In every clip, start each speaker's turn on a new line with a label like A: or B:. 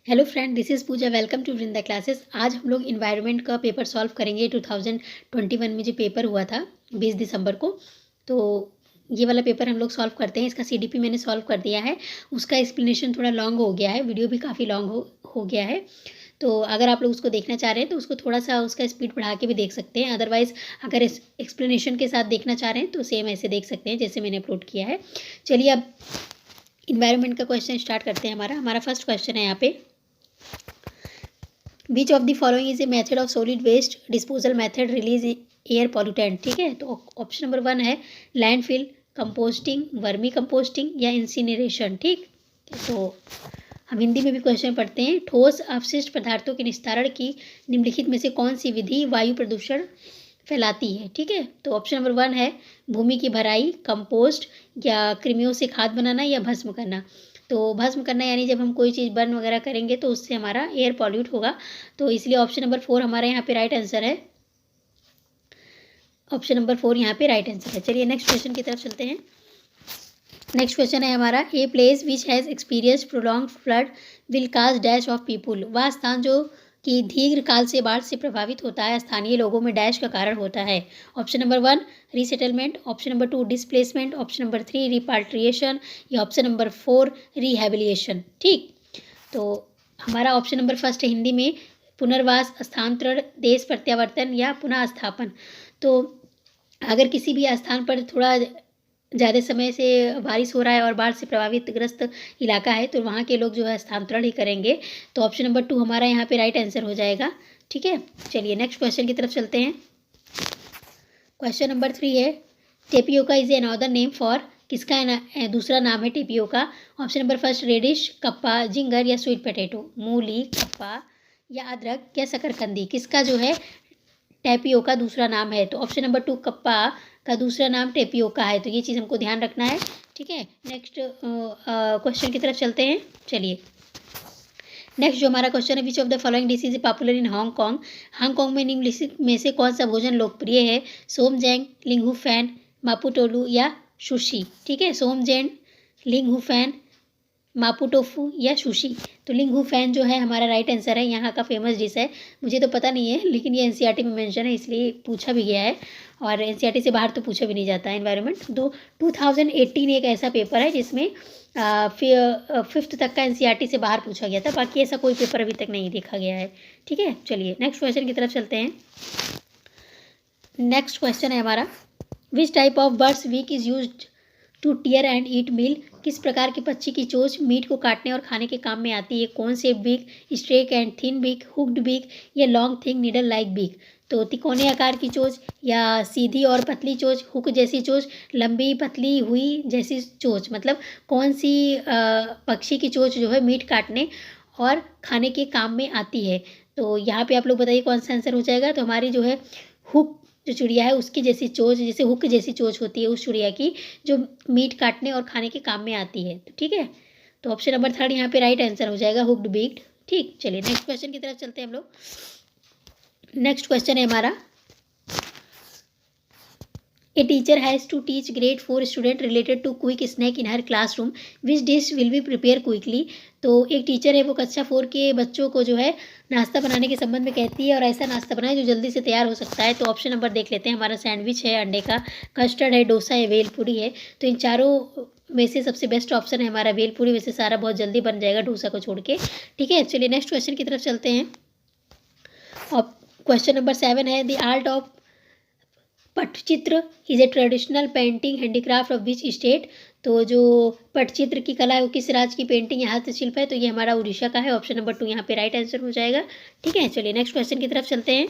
A: Hello friend, this is Pooja. Welcome to Vrinda classes. आज हम लोग इन्वायरमेंट का पेपर सॉल्व करेंगे। 2021 में जो पेपर हुआ था 20 दिसंबर को, तो ये वाला पेपर हम लोग सॉल्व करते हैं। इसका सीडीपी मैंने सॉल्व कर दिया है। उसका एक्सप्लेनेशन थोड़ा लॉन्ग हो गया है, वीडियो भी काफ़ी लॉन्ग हो गया है। तो अगर आप लोग उसको देखना चाह रहे हैं तो उसको थोड़ा सा उसका स्पीड बढ़ा के भी देख सकते हैं। अदरवाइज़ अगर इस एक्सप्लेनेशन के साथ देखना चाह रहे हैं तो सेम ऐसे देख सकते हैं जैसे मैंने अपलोड किया है। चलिए अब इन्वायरमेंट का क्वेश्चन स्टार्ट करते हैं। हमारा फर्स्ट क्वेश्चन है यहाँ पे, which of the following is a method of solid waste disposal method release air pollutant. ठीक है, तो ऑप्शन नंबर 1 है लैंडफिल, कंपोस्टिंग, वर्मी कंपोस्टिंग या इंसिनरेशन। ठीक, तो हम हिंदी में भी क्वेश्चन पढ़ते हैं। ठोस अपशिष्ट पदार्थों के निस्तारण की निम्नलिखित में से कौन सी विधि वायु प्रदूषण फैलाती है। ठीक है, तो ऑप्शन नंबर 1 है भूमि की भराई, कंपोस्ट या कृमियों से खाद बनाना या भस्म करना। तो भस्म करना यानी जब हम कोई चीज़ बर्न वगैरह करेंगे तो उससे हमारा एयर पॉल्यूट होगा। तो इसलिए ऑप्शन नंबर 4 हमारा यहाँ पे राइट आंसर है। ऑप्शन नंबर 4 यहाँ पे राइट आंसर है। चलिए नेक्स्ट क्वेश्चन की तरफ चलते हैं। नेक्स्ट क्वेश्चन है हमारा, a place which has experience prolong flood will cause dash of people. वह स्थान जो कि दीर्घ काल से बाढ़ से प्रभावित होता है, स्थानीय लोगों में डैश का कारण होता है। Option number 1 resettlement, option number 2 displacement, option number 3 रिपाट्रिएशन या ऑप्शन नंबर 4 रिहेबिलिएशन। ठीक, तो हमारा ऑप्शन नंबर फर्स्ट है हिंदी में पुनर्वास, स्थानांतरण, देश प्रत्यावर्तन या पुनः स्थापन। तो अगर किसी भी स्थान पर थोड़ा ज़्यादा समय से बारिश हो रहा है और बाढ़ से प्रभावित ग्रस्त इलाका है तो वहाँ के लोग जो है स्थानांतरण ही करेंगे। तो ऑप्शन नंबर 2 हमारा यहाँ पे राइट आंसर हो जाएगा। ठीक है, चलिए नेक्स्ट क्वेश्चन की तरफ चलते हैं। क्वेश्चन नंबर 3 है, tapioca is a another name for. किसका दूसरा नाम है tapioca. Option number first radish, kappa, ginger या स्वीट पोटैटो। मूली, कप्पा या अदरक या शकरकंदी, किसका जो है टेपियोका दूसरा नाम है। तो ऑप्शन नंबर 2 कप्पा का दूसरा नाम टेपियोका है। तो ये चीज़ हमको ध्यान रखना है। ठीक है, नेक्स्ट क्वेश्चन की तरफ चलते हैं। चलिए नेक्स्ट जो हमारा क्वेश्चन है, विच of the following dish is popular in Hong Kong. Hong Kong में निम्नलिखित में से कौन सा भोजन लोकप्रिय है। सोमजैंग, लिंगहू फैन, मापुटोलू या सुशी। ठीक है, सोमजैंग, लिंगहू फैन, मापू टोफू या सुशी। तो लिंगहू फैन जो है हमारा राइट आंसर है। यहाँ का फेमस डिश है, मुझे तो पता नहीं है लेकिन ये एनसीईआरटी में मेंशन है इसलिए पूछा भी गया है। और एनसीईआरटी से बाहर तो पूछा भी नहीं जाता है एनवायरनमेंट। तो 2018 एक ऐसा पेपर है जिसमें 5th तक का एनसीईआरटी से बाहर पूछा गया था। बाकी ऐसा कोई पेपर अभी तक नहीं देखा गया है। ठीक है, चलिए नेक्स्ट क्वेश्चन की तरफ चलते हैं। नेक्स्ट क्वेश्चन है हमारा, which type of birds beak is use to tear and eat meal. किस प्रकार की पक्षी की चोंच मीट को काटने और खाने के काम में आती है। कौन से beak, straight and thin beak, hooked beak या long thin needle like beak. तो तिकोने आकार की चोंच या सीधी और पतली चोंच, हुक जैसी चोंच, लंबी पतली हुई जैसी चोंच। मतलब कौन सी पक्षी की चोंच जो है मीट काटने और खाने के काम में आती है। तो यहाँ पे आप लोग बताइए कौन सा आंसर हो जाएगा। तो हमारी जो है हुक जो चिड़िया है उसकी जैसी चोंच, जैसे हुक जैसी चोंच होती है उस चिड़िया की, जो मीट काटने और खाने के काम में आती है। तो ठीक है, तो ऑप्शन नंबर 3 यहाँ पे राइट आंसर हो जाएगा, हुक्ड बीक्ड। ठीक, चलिए नेक्स्ट क्वेश्चन की तरफ चलते हैं हम लोग। नेक्स्ट क्वेश्चन है हमारा, a teacher has to teach grade 4 student related to quick snack in her classroom, which dish will be prepare quickly. तो एक टीचर है वो कक्षा 4 के बच्चों को जो है नाश्ता बनाने के संबंध में कहती है और ऐसा नाश्ता बनाए जो जल्दी से तैयार हो सकता है। तो ऑप्शन नंबर देख लेते हैं। हमारा सैंडविच है अंडे का, कस्टर्ड है, डोसा है, भेलपूरी है। तो इन चारों में से सबसे बेस्ट ऑप्शन है हमारा भेलपूरी। वैसे सारा बहुत जल्दी बन जाएगा डोसा को छोड़ के। ठीक है, चलिए नेक्स्ट क्वेश्चन की तरफ चलते हैं। और क्वेश्चन नंबर 7 है, the art of Patachitra is a traditional painting handicraft of which state. तो जो पटचित्र की कला है वो किस राज्य की पेंटिंग या हस्तशिल्प है। तो ये हमारा उड़ीसा का है। ऑप्शन नंबर 2 यहाँ पे राइट आंसर हो जाएगा। ठीक है, चलिए नेक्स्ट क्वेश्चन की तरफ चलते हैं।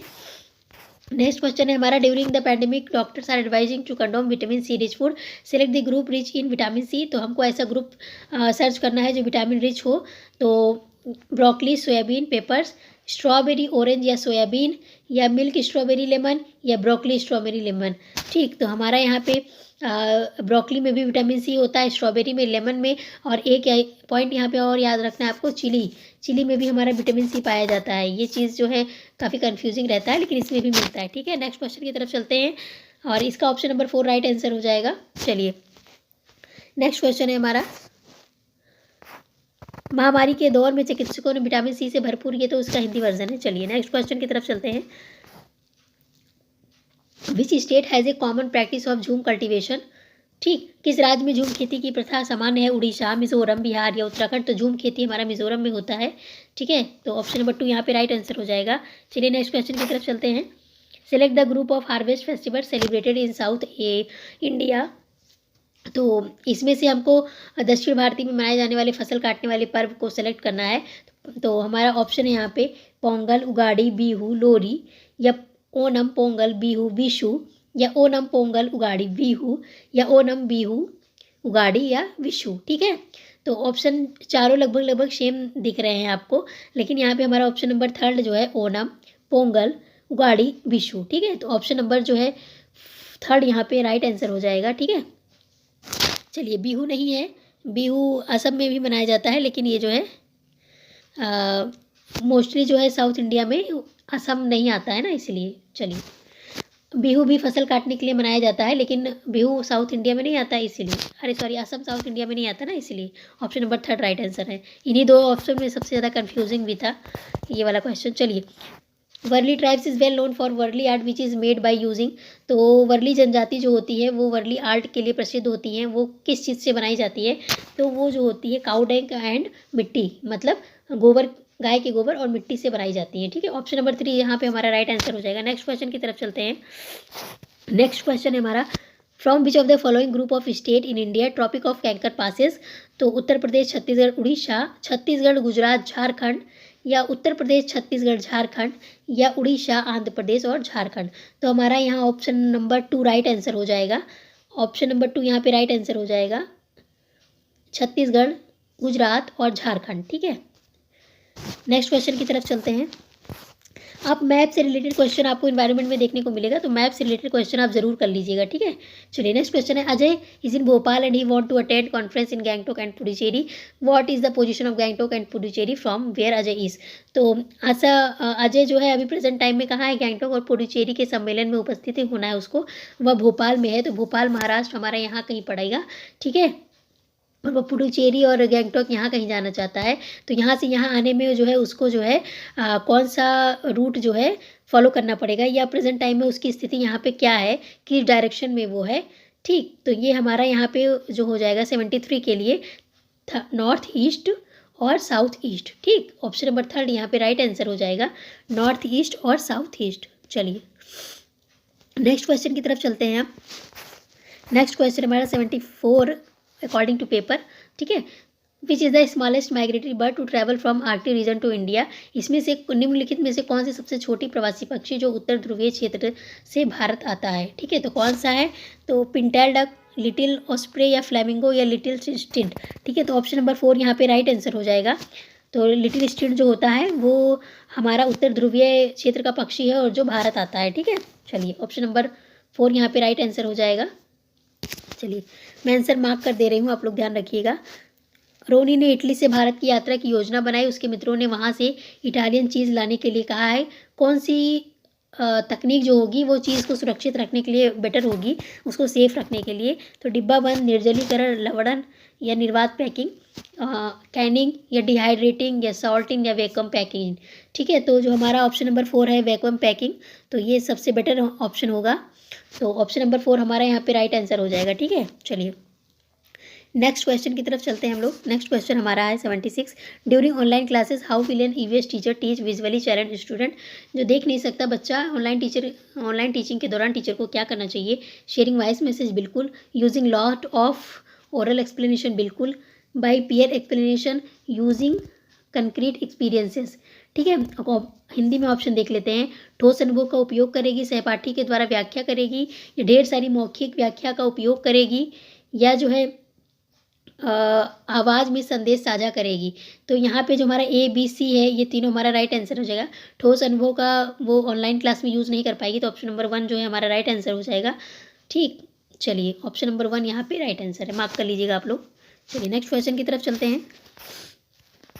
A: नेक्स्ट क्वेश्चन है हमारा, during the pandemic doctors are advising to consume vitamin C rich food, select the group rich in vitamin C. तो हमको ऐसा ग्रुप सर्च करना है जो विटामिन रिच हो। तो broccoli, soybean, papers, strawberry, orange या सोयाबीन, या मिल्क स्ट्रॉबेरी लेमन या ब्रोकली स्ट्रॉबेरी लेमन। ठीक, तो हमारा यहाँ पे ब्रोकली में भी विटामिन सी होता है, स्ट्रॉबेरी में, लेमन में। और एक पॉइंट यहाँ पे और याद रखना है आपको, चिली में भी हमारा विटामिन सी पाया जाता है। ये चीज़ जो है काफ़ी कंफ्यूजिंग रहता है लेकिन इसमें भी मिलता है। ठीक है, नेक्स्ट क्वेश्चन की तरफ चलते हैं और इसका ऑप्शन नंबर 4 राइट आंसर हो जाएगा। चलिए नेक्स्ट क्वेश्चन है हमारा, महामारी के दौर में चिकित्सकों ने विटामिन सी से भरपूर, ये तो उसका हिंदी वर्जन है। चलिए नेक्स्ट क्वेश्चन की तरफ चलते हैं। Which state has a common practice of झूम कल्टीवेशन। ठीक, किस राज्य में झूम खेती की प्रथा सामान्य है? उड़ीसा, मिजोरम, बिहार या उत्तराखंड। तो झूम खेती हमारा मिजोरम में होता है। ठीक है, तो ऑप्शन नंबर 2 यहाँ पे राइट आंसर हो जाएगा। चलिए नेक्स्ट क्वेश्चन की तरफ चलते हैं। Select the group of harvest festival celebrated in south India. तो इसमें से हमको दक्षिण भारत में मनाए जाने वाले फसल काटने वाले पर्व को सेलेक्ट करना है। तो हमारा ऑप्शन है यहाँ पे पोंगल, उगाड़ी, बिहू, लोरी या ओनम, पोंगल, बिहू, विशु या ओनम, पोंगल, उगाड़ी, बिहू या ओनम, बिहू, उगाड़ी या विशु। ठीक है, तो ऑप्शन चारों लगभग सेम दिख रहे हैं आपको, लेकिन यहाँ पे हमारा ऑप्शन नंबर 3 जो है ओनम, पोंगल, उगाड़ी, विशु। ठीक है, तो ऑप्शन नंबर जो है 3 यहाँ पे राइट आंसर हो जाएगा। ठीक है, चलिए बिहू नहीं है, बिहू असम में भी मनाया जाता है, लेकिन ये जो है मोस्टली जो है साउथ इंडिया में, असम नहीं आता है ना, इसलिए। चलिए, बिहू भी फसल काटने के लिए मनाया जाता है, लेकिन बिहू साउथ इंडिया में नहीं आता है, इसीलिए। अरे सॉरी, असम साउथ इंडिया में नहीं आता ना, इसलिए ऑप्शन नंबर 3 राइट आंसर है। इन्हीं 2 ऑप्शन में सबसे ज़्यादा कन्फ्यूजिंग भी था ये वाला क्वेश्चन। चलिए, Warli tribes is well known for Warli art which is made by using. तो वर्ली जनजाति जो होती है वो वर्ली आर्ट के लिए प्रसिद्ध होती हैं। वो किस चीज़ से बनाई जाती है? तो वो जो होती है काऊ डंग एंड मिट्टी, मतलब गोबर, गाय के गोबर और मिट्टी से बनाई जाती है। ठीक है, ऑप्शन नंबर 3 यहाँ पे हमारा राइट आंसर हो जाएगा। नेक्स्ट क्वेश्चन की तरफ चलते हैं। नेक्स्ट क्वेश्चन है हमारा, from which of the following group of state in India tropic of cancer passes. तो उत्तर प्रदेश, छत्तीसगढ़, उड़ीसा, छत्तीसगढ़, गुजरात, झारखंड या उत्तर प्रदेश, छत्तीसगढ़, झारखंड या उड़ीसा, आंध्र प्रदेश और झारखंड। तो हमारा यहाँ ऑप्शन नंबर 2 राइट आंसर हो जाएगा। ऑप्शन नंबर 2 यहाँ पे राइट आंसर हो जाएगा, छत्तीसगढ़, गुजरात और झारखंड। ठीक है, नेक्स्ट क्वेश्चन की तरफ चलते हैं। आप मैप से रिलेटेड क्वेश्चन आपको इन्वायरमेंट में देखने को मिलेगा, तो मैप से रिलेटेड क्वेश्चन आप जरूर कर लीजिएगा। ठीक है, चलिए नेक्स्ट क्वेश्चन है, Ajay is in Bhopal and he want to attend conference in Gangtok and Puducherry. What is the position of Gangtok and Puducherry from where Ajay is. तो अजय जो है अभी प्रेजेंट टाइम में कहाँ है? गैंगटोक और पुडुचेरी के सम्मेलन में उपस्थित होना है उसको, वह भोपाल में है। तो भोपाल महाराष्ट्र हमारा यहाँ कहीं पड़ेगा। ठीक है, और वो पुडुचेरी और गैंगटॉक यहाँ कहीं जाना चाहता है। तो यहाँ से यहाँ आने में जो है उसको जो है कौन सा रूट जो है फॉलो करना पड़ेगा, या प्रेजेंट टाइम में उसकी स्थिति यहाँ पे क्या है, किस डायरेक्शन में वो है। ठीक, तो ये हमारा यहाँ पे जो हो जाएगा 73 के लिए नॉर्थ ईस्ट और साउथ ईस्ट। ठीक, ऑप्शन नंबर 3 यहाँ पे राइट आंसर हो जाएगा, नॉर्थ ईस्ट और साउथ ईस्ट। चलिए नेक्स्ट क्वेश्चन की तरफ चलते हैं। नेक्स्ट क्वेश्चन हमारा 74 अकॉर्डिंग टू पेपर। ठीक है, which is the smallest migratory bird to travel from Arctic region to India. इसमें से निम्नलिखित में से कौन सी सबसे छोटी प्रवासी पक्षी जो उत्तर ध्रुवीय क्षेत्र से भारत आता है? ठीक है, तो कौन सा है? तो पिंटेल डक, लिटिल ऑस्प्रे या फ्लैमिंगो या लिटिल स्टिंट। ठीक है, तो ऑप्शन नंबर 4 यहाँ पे राइट आंसर हो जाएगा। तो लिटिल स्टिंट जो होता है वो हमारा उत्तर ध्रुवीय क्षेत्र का पक्षी है और जो भारत आता है। ठीक है, चलिए ऑप्शन नंबर 4 यहाँ पे राइट आंसर हो जाएगा। चलिए मैं आंसर मार्क कर दे रही हूँ, आप लोग ध्यान रखिएगा। रोनी ने इटली से भारत की यात्रा की योजना बनाई, उसके मित्रों ने वहाँ से इटालियन चीज़ लाने के लिए कहा है। कौन सी तकनीक जो होगी वो चीज़ को सुरक्षित रखने के लिए बेटर होगी, उसको सेफ रखने के लिए? तो डिब्बा बंद, निर्जलीकरण, लवड़न या निर्वात पैकिंग, कैनिंग या डिहाइड्रेटिंग या सॉल्टिंग या वैक्यूम पैकिंग। ठीक है, तो जो हमारा ऑप्शन नंबर 4 है वैक्यूम पैकिंग, तो ये सबसे बेटर ऑप्शन होगा। तो ऑप्शन नंबर 4 हमारा यहाँ पे राइट आंसर हो जाएगा। ठीक है, चलिए नेक्स्ट क्वेश्चन की तरफ चलते हैं हम लोग। नेक्स्ट क्वेश्चन हमारा है 76, during online classes how will an EVS teacher teach visually challenge student. जो देख नहीं सकता बच्चा, ऑनलाइन टीचिंग के दौरान टीचर को क्या करना चाहिए? शेयरिंग वॉइस मैसेज बिल्कुल, using lot of oral explanation बिल्कुल, by peer explanation, using concrete experiences. ठीक है, हिंदी में ऑप्शन देख लेते हैं। ठोस अनुभव का उपयोग करेगी, सहपाठी के द्वारा व्याख्या करेगी, या ढेर सारी मौखिक व्याख्या का उपयोग करेगी, या जो है आवाज़ में संदेश साझा करेगी। तो यहाँ पे जो हमारा ABC है ये तीनों हमारा राइट आंसर हो जाएगा। ठोस अनुभव का वो ऑनलाइन क्लास में यूज़ नहीं कर पाएगी, तो ऑप्शन नंबर 1 जो है हमारा राइट आंसर हो जाएगा। ठीक, चलिए ऑप्शन नंबर 1 यहाँ पे राइट आंसर है, मार्क कर लीजिएगा आप लोग। चलिए नेक्स्ट क्वेश्चन की तरफ चलते हैं।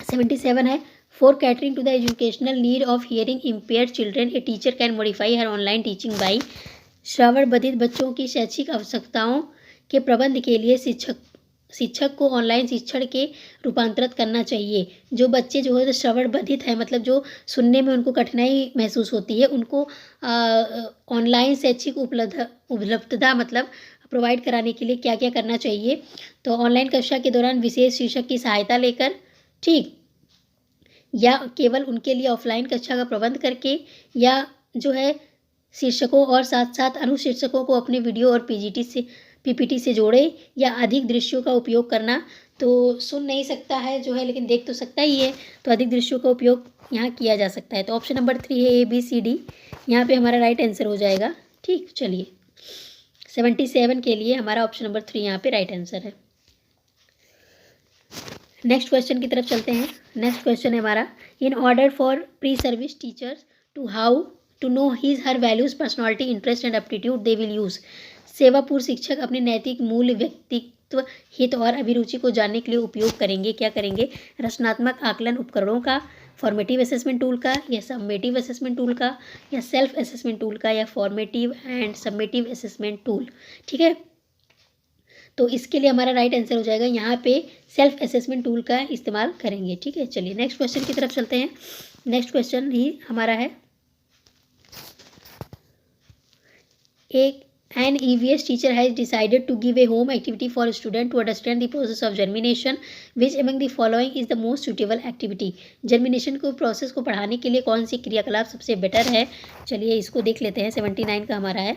A: 77 है, for catering to the educational need of hearing impaired children a teacher can modify her online teaching by. श्रवण बधित बच्चों की शैक्षिक आवश्यकताओं के प्रबंध के लिए शिक्षक शिक्षक को ऑनलाइन शिक्षण के रूपांतरित करना चाहिए। जो बच्चे जो है श्रवण बाधित है, मतलब जो सुनने में उनको कठिनाई महसूस होती है, उनको ऑनलाइन शैक्षिक उपलब्धता मतलब प्रोवाइड कराने के लिए क्या क्या करना चाहिए। तो ऑनलाइन कक्षा के दौरान विशेष शिक्षक की सहायता लेकर, ठीक, या केवल उनके लिए ऑफलाइन कक्षा का प्रबंध करके, या जो है शीर्षकों और साथ साथ अनुशीर्षकों को अपने वीडियो और पीपीटी से जोड़े, या अधिक दृश्यों का उपयोग करना। तो सुन नहीं सकता है जो है, लेकिन देख तो सकता ही है, तो अधिक दृश्यों का उपयोग यहाँ किया जा सकता है। तो ऑप्शन नंबर 3 है ABCD, यहाँ पे हमारा राइट आंसर हो जाएगा। ठीक, चलिए 77 के लिए हमारा ऑप्शन नंबर 3 यहाँ पे राइट आंसर है। नेक्स्ट क्वेश्चन की तरफ चलते हैं। नेक्स्ट क्वेश्चन है हमारा, in order for pre service teachers to know his her values, personality, interest and aptitude they will use. सेवा पूर्व शिक्षक अपने नैतिक मूल्य, व्यक्तित्व, हित और अभिरुचि को जानने के लिए उपयोग करेंगे, क्या करेंगे, रचनात्मक आकलन उपकरणों का, फॉर्मेटिव असेसमेंट टूल का, या समेटिव असेसमेंट टूल का, या सेल्फ असेसमेंट टूल का, या formative and summative assessment tool. ठीक है, तो इसके लिए हमारा राइट आंसर हो जाएगा यहाँ पे सेल्फ असेसमेंट टूल का इस्तेमाल करेंगे। ठीक है, चलिए नेक्स्ट क्वेश्चन की तरफ चलते हैं। नेक्स्ट क्वेश्चन ही हमारा है, एक an EVS teacher has decided to give a home activity for a student to understand the process of germination. Which among the following is the most suitable activity? Germination को process को पढ़ाने के लिए कौन सी क्रियाकलाप सबसे बेटर है? चलिए इसको देख लेते हैं। 79 का हमारा है,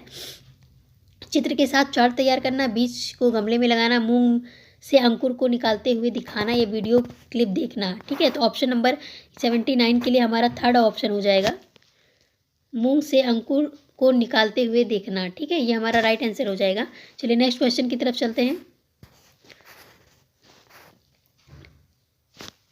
A: चित्र के साथ चार्ट तैयार करना, बीज को गमले में लगाना, मूंग से अंकुर को निकालते हुए दिखाना, या वीडियो क्लिप देखना। ठीक है, तो ऑप्शन नंबर 79 के लिए हमारा थर्ड ऑप्शन हो जाएगा, मूंग से अंकुर को निकालते हुए देखना। ठीक है, ये हमारा राइट आंसर हो जाएगा। चलिए नेक्स्ट क्वेश्चन की तरफ चलते हैं।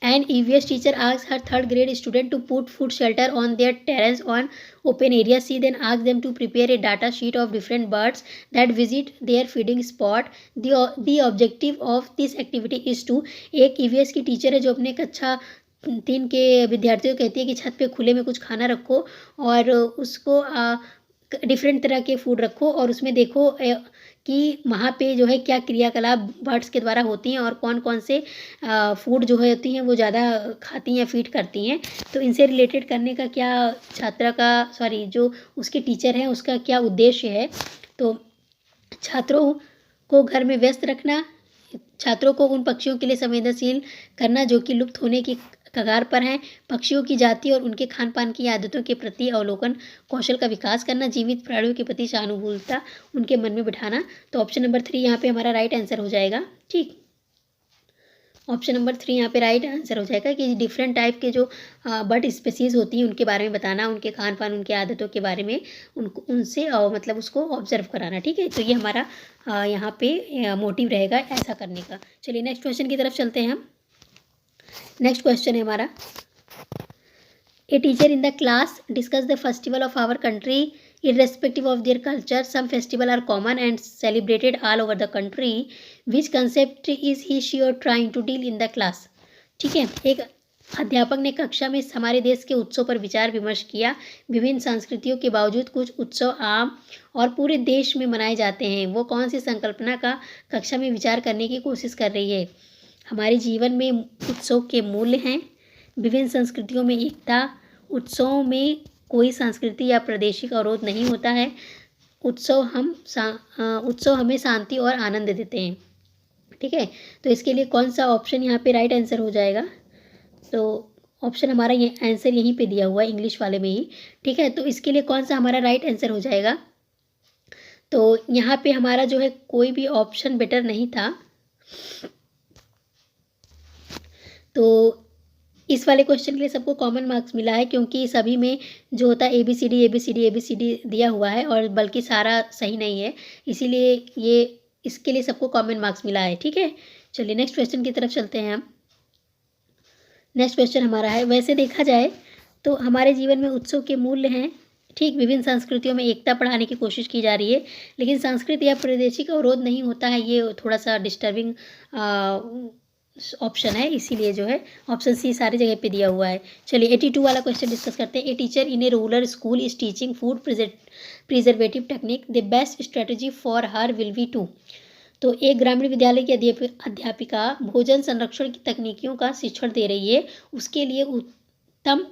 A: An EVS teacher asks her third grade student to put food shelter on their terrace on open area. She then asks them to prepare a data sheet of different birds that visit their feeding spot. The objective of this activity is to, एक EVS की teacher है जो अपने कक्षा 3 के विद्यार्थियों को कहती है कि छत पे खुले में कुछ खाना रखो और उसको डिफरेंट तरह के फूड रखो और उसमें देखो कि वहाँ पे जो है क्या क्रियाकलाप बर्ड्स के द्वारा होती हैं और कौन कौन से फूड जो है होती हैं वो ज़्यादा खाती हैं, फीड करती हैं। तो इनसे रिलेटेड करने का क्या छात्रा का जो उसके टीचर हैं उसका क्या उद्देश्य है। तो छात्रों को घर में व्यस्त रखना, छात्रों को उन पक्षियों के लिए संवेदनशील करना जो कि लुप्त होने की कगार पर हैं, पक्षियों की जाति और उनके खान पान की आदतों के प्रति अवलोकन कौशल का विकास करना, जीवित प्राणियों के प्रति सहानुभूलता उनके मन में बिठाना। तो ऑप्शन नंबर 3 यहाँ पे हमारा राइट आंसर हो जाएगा। ठीक, ऑप्शन नंबर 3 यहाँ पे राइट आंसर हो जाएगा कि डिफरेंट टाइप के जो बर्ड स्पीसीज होती हैं उनके बारे में बताना, उनके खान पान, उनके आदतों के बारे में उनसे मतलब उसको ऑब्जर्व कराना। ठीक है, तो ये हमारा यहाँ पे मोटिव रहेगा ऐसा करने का। चलिए नेक्स्ट क्वेश्चन की तरफ चलते हैं हम। नेक्स्ट क्वेश्चन है हमारा, a teacher in the class discuss the festival of our country irrespective of their culture. Some festivals are common and celebrated all over the country. Which concept is she or trying to deal in the class? ठीक है, एक अध्यापक ने कक्षा में हमारे देश के उत्सव पर विचार विमर्श किया। विभिन्न संस्कृतियों के बावजूद कुछ उत्सव आम और पूरे देश में मनाए जाते हैं। वो कौन सी संकल्पना का कक्षा में विचार करने की कोशिश कर रही है। हमारे जीवन में उत्सव के मूल्य हैं, विभिन्न संस्कृतियों में एकता, उत्सवों में कोई सांस्कृतिक या प्रादेशिक अवरोध नहीं होता है, उत्सव हमें शांति और आनंद देते हैं। ठीक है, तो इसके लिए कौन सा ऑप्शन यहाँ पे राइट आंसर हो जाएगा। तो ऑप्शन हमारा ये आंसर यहीं पे दिया हुआ है इंग्लिश वाले में ही। ठीक है, तो इसके लिए कौन सा हमारा राइट आंसर हो जाएगा। तो यहाँ पे हमारा जो है कोई भी ऑप्शन बेटर नहीं था। तो इस वाले क्वेश्चन के लिए सबको कॉमन मार्क्स मिला है क्योंकि सभी में जो होता है ABCD दिया हुआ है और बल्कि सारा सही नहीं है, इसीलिए ये इसके लिए सबको कॉमन मार्क्स मिला है। ठीक है, चलिए नेक्स्ट क्वेश्चन की तरफ चलते हैं हम। नेक्स्ट क्वेश्चन हमारा है, वैसे देखा जाए तो हमारे जीवन में उत्सव के मूल्य हैं। ठीक, विभिन्न संस्कृतियों में एकता पढ़ाने की कोशिश की जा रही है, लेकिन सांस्कृतिक या प्रादेशिक अवरोध नहीं होता है। ये थोड़ा सा डिस्टर्बिंग ऑप्शन है, इसीलिए जो है ऑप्शन सी सारी जगह पे दिया हुआ है। चलिए 82 वाला क्वेश्चन डिस्कस करते हैं। A teacher in a rural school is teaching food preservative technique, the best strategy for her will be to. तो एक ग्रामीण विद्यालय की अध्यापिका भोजन संरक्षण की तकनीकियों का शिक्षण दे रही है, उसके लिए उत्तम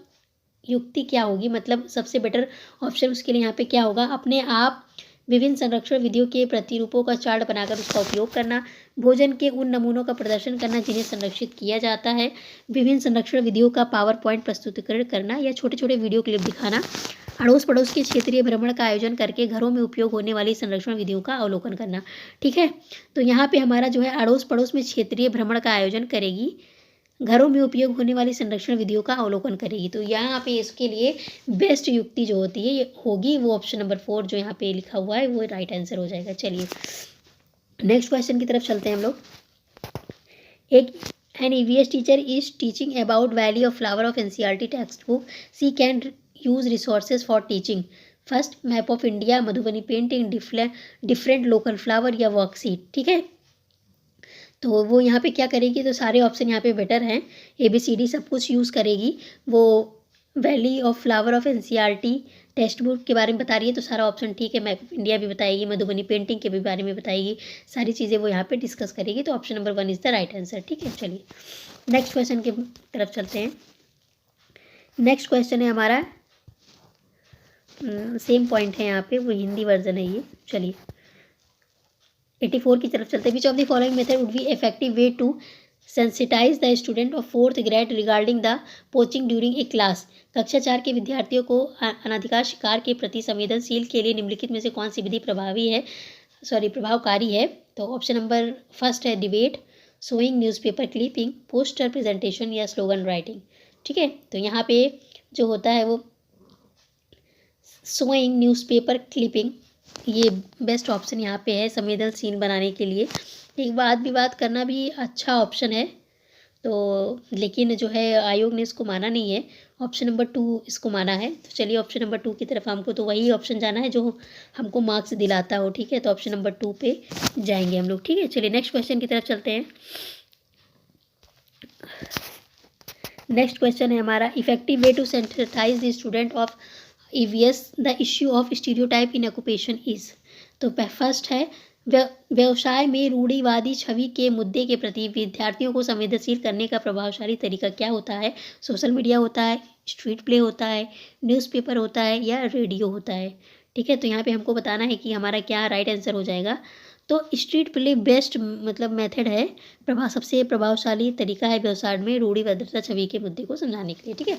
A: युक्ति क्या होगी, मतलब सबसे बेटर ऑप्शन उसके लिए यहाँ पे क्या होगा, अपने आप विभिन्न संरक्षण विधियों के प्रतिरूपों का चार्ट बनाकर उसका उपयोग करना, भोजन के उन नमूनों का प्रदर्शन करना जिन्हें संरक्षित किया जाता है, विभिन्न संरक्षण विधियों का पावर पॉइंट प्रस्तुतिकरण करना या छोटे छोटे वीडियो क्लिप दिखाना, अड़ोस पड़ोस के क्षेत्रीय भ्रमण का आयोजन करके घरों में उपयोग होने वाली संरक्षण विधियों का अवलोकन करना। ठीक है, तो यहाँ पे हमारा जो है अड़ोस पड़ोस में क्षेत्रीय भ्रमण का आयोजन करेगी, घरों में उपयोग होने वाली संरक्षण विधियों का अवलोकन करेगी। तो यहाँ पे इसके लिए बेस्ट युक्ति जो होती है ये होगी वो ऑप्शन नंबर 4 जो यहाँ पे लिखा हुआ है वो राइट आंसर हो जाएगा। चलिए नेक्स्ट क्वेश्चन की तरफ चलते हैं हम लोग। एक an EVS teacher is teaching about valley of flower of NCERT text book, she can use resources for teaching. First, map of India, Madhubani painting, different local flower या वर्कशीट। ठीक है, तो वो यहाँ पे क्या करेगी, तो सारे ऑप्शन यहाँ पे बेटर हैं, ABCD सब कुछ यूज़ करेगी। वो valley of flower of NCERT text book के बारे में बता रही है तो सारा ऑप्शन ठीक है, मैप ऑफ इंडिया भी बताएगी, मधुबनी पेंटिंग के भी बारे में बताएगी, सारी चीज़ें वो यहाँ पे डिस्कस करेगी। तो option number 1 is the right answer. ठीक है, चलिए नेक्स्ट क्वेश्चन की तरफ चलते हैं। नेक्स्ट क्वेश्चन है हमारा, सेम पॉइंट है यहाँ पे, वो हिंदी वर्जन है ये। चलिए 84 की तरफ चलते हैं। Which of the following method would be effective way to sensitize the student of 4th grade regarding the poaching during a class. कक्षा 4 के विद्यार्थियों को अनधिकार शिकार के प्रति संवेदनशील के लिए निम्नलिखित में से कौन सी विधि प्रभावकारी है। तो ऑप्शन नंबर फर्स्ट है debate, showing newspaper clipping, poster presentation या स्लोगन राइटिंग। ठीक है, तो यहाँ पे जो होता है वो शोइंग न्यूज़पेपर क्लिपिंग, ये बेस्ट ऑप्शन यहाँ पे है संवेदनशील बनाने के लिए। एक वाद विवाद करना भी अच्छा ऑप्शन है, तो लेकिन जो है आयोग ने इसको माना नहीं है, ऑप्शन नंबर 2 इसको माना है। तो चलिए ऑप्शन नंबर 2 की तरफ हमको तो वही ऑप्शन जाना है जो हमको मार्क्स दिलाता हो। ठीक है, तो ऑप्शन नंबर 2 पे जाएंगे हम लोग। ठीक है, चलिए नेक्स्ट क्वेश्चन की तरफ चलते हैं। नेक्स्ट क्वेश्चन है हमारा, effective way to sensitize the student of EVS the issue of stereotype in occupation is. तो फर्स्ट है व्यवसाय में रूढ़िवादी छवि के मुद्दे के प्रति विद्यार्थियों को संवेदनशील करने का प्रभावशाली तरीका क्या होता है। सोशल मीडिया होता है, स्ट्रीट प्ले होता है, न्यूज़पेपर होता है या रेडियो होता है। ठीक है, तो यहाँ पे हमको बताना है कि हमारा क्या राइट आंसर हो जाएगा। तो स्ट्रीट प्ले बेस्ट मतलब मेथड है, सबसे प्रभावशाली तरीका है व्यवसाय में रूढ़िवादिता छवि के मुद्दे को समझाने के लिए। ठीक है,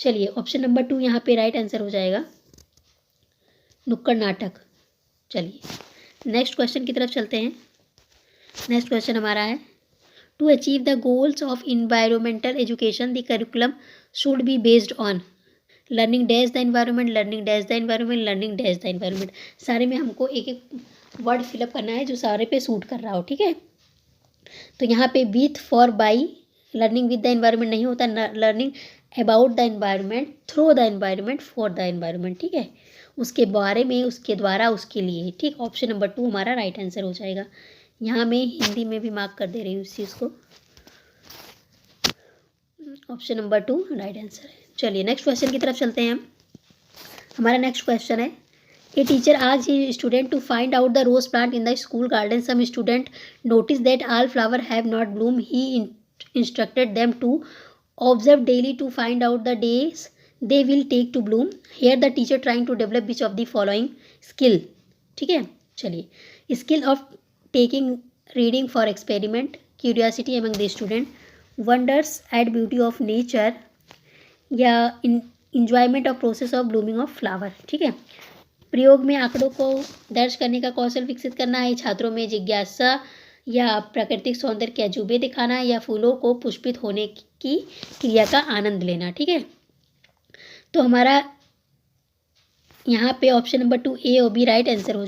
A: चलिए ऑप्शन नंबर 2 यहाँ पे राइट आंसर हो जाएगा, नुक्कड़ नाटक। चलिए नेक्स्ट क्वेश्चन की तरफ चलते हैं। नेक्स्ट क्वेश्चन हमारा है, to achieve the goals of environmental education the curriculum should be based on learning dash the environment, learning dash the environment, learning dash the environment. सारे में हमको एक एक वर्ड फिलअप करना है जो सारे पे सूट कर रहा हो। ठीक है, तो यहाँ पे with for by, learning with the environment नहीं होता, learning about the environment, through the environment, for the environment. ठीक है, उसके बारे में, उसके द्वारा, उसके लिए। ठीक, ऑप्शन नंबर 2 हमारा राइट आंसर हो जाएगा। यहाँ मैं हिंदी में भी मार्क कर दे रही हूँ इस चीज़ को, ऑप्शन नंबर 2 राइट आंसर है। चलिए नेक्स्ट क्वेश्चन की तरफ चलते हैं हम। हमारा नेक्स्ट क्वेश्चन है, a teacher asked his student to find out the rose plant in the school garden. Some student notice that all flower have not bloom. He instructed them to observe daily to find out the days they will take to bloom. Here the teacher trying to develop which of the following skill. ठीक है, चलिए skill of taking reading for experiment, curiosity among the student, wonders at beauty of nature या enjoyment of process of blooming of flower. ठीक है, प्रयोग में आंकड़ों को दर्ज करने का कौशल विकसित करना है, छात्रों में जिज्ञासा या प्राकृतिक सौंदर्य के अजूबे दिखाना, या फूलों को पुष्पित होने की क्रिया का आनंद लेना। ठीक है, तो हमारा यहाँ पे ऑप्शन नंबर 2 A और B राइट आंसर हो